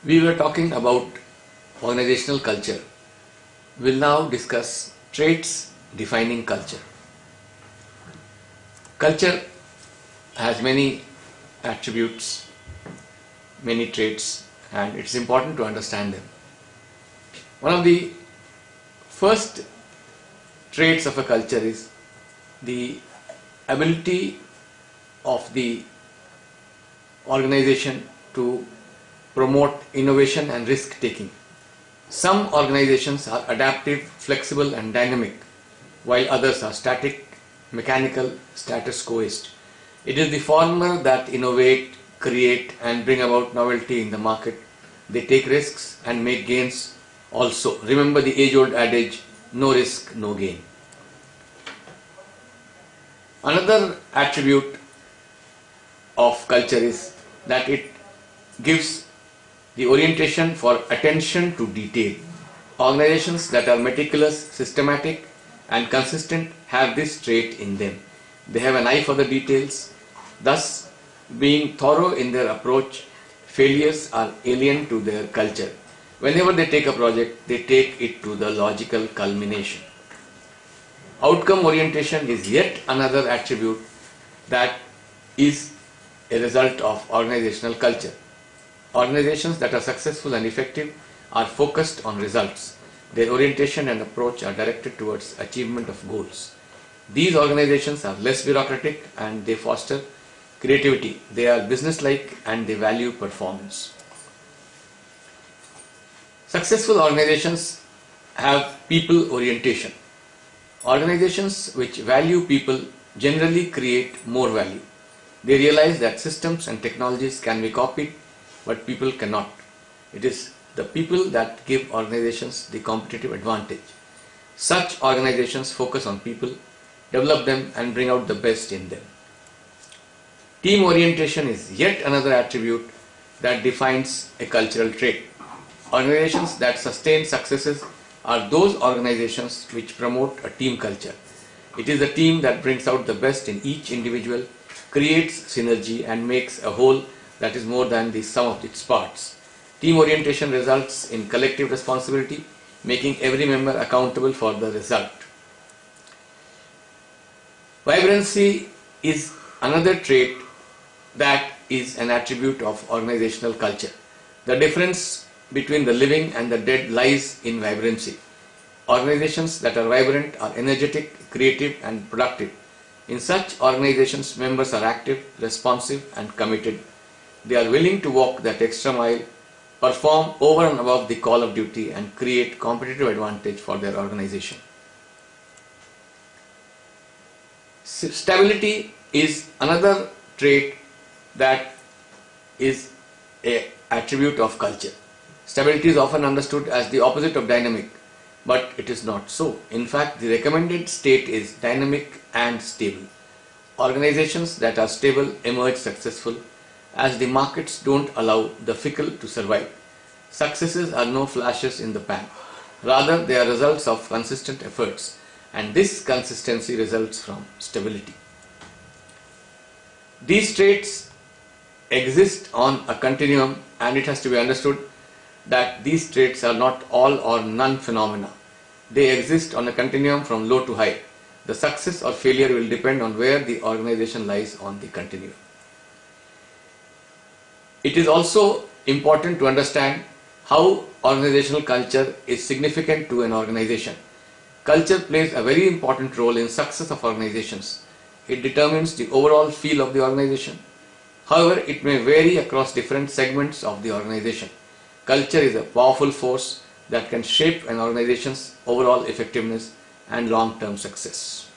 We were talking about organizational culture. We'll now discuss traits defining culture. Culture has many attributes, many traits, and it's important to understand them. One of the first traits of a culture is the ability of the organization to promote innovation and risk taking. Some organizations are adaptive, flexible and dynamic, while others are static, mechanical, status quoist. It is the former that innovate, create and bring about novelty in the market. They take risks and make gains also. Remember the age-old adage, no risk, no gain. Another attribute of culture is that it gives the orientation for attention to detail. Organizations that are meticulous, systematic and consistent have this trait in them. They have an eye for the details, thus being thorough in their approach. Failures are alien to their culture. Whenever they take a project, they take it to the logical culmination. Outcome orientation is yet another attribute that is a result of organizational culture. Organizations that are successful and effective are focused on results. Their orientation and approach are directed towards achievement of goals. These organizations are less bureaucratic and they foster creativity. They are businesslike and they value performance. Successful organizations have people orientation. Organizations which value people generally create more value. They realize that systems and technologies can be copied, but people cannot. It is the people that give organizations the competitive advantage. Such organizations focus on people, develop them and bring out the best in them. Team orientation is yet another attribute that defines a cultural trait. Organizations that sustain successes are those organizations which promote a team culture. It is the team that brings out the best in each individual, creates synergy and makes a whole that is more than the sum of its parts. Team orientation results in collective responsibility, making every member accountable for the result. Vibrancy is another trait that is an attribute of organizational culture. The difference between the living and the dead lies in vibrancy. Organizations that are vibrant are energetic, creative and productive. In such organizations, members are active, responsive and committed. They are willing to walk that extra mile, perform over and above the call of duty and create competitive advantage for their organization. Stability is another trait that is an attribute of culture. Stability is often understood as the opposite of dynamic, but it is not so. In fact, the recommended state is dynamic and stable. Organizations that are stable emerge successful, as the markets don't allow the fickle to survive. Successes are no flashes in the pan. Rather, they are results of consistent efforts, and this consistency results from stability. These traits exist on a continuum, and it has to be understood that these traits are not all or none phenomena. They exist on a continuum from low to high. The success or failure will depend on where the organization lies on the continuum. It is also important to understand how organizational culture is significant to an organization. Culture plays a very important role in success of organizations. It determines the overall feel of the organization. However, it may vary across different segments of the organization. Culture is a powerful force that can shape an organization's overall effectiveness and long-term success.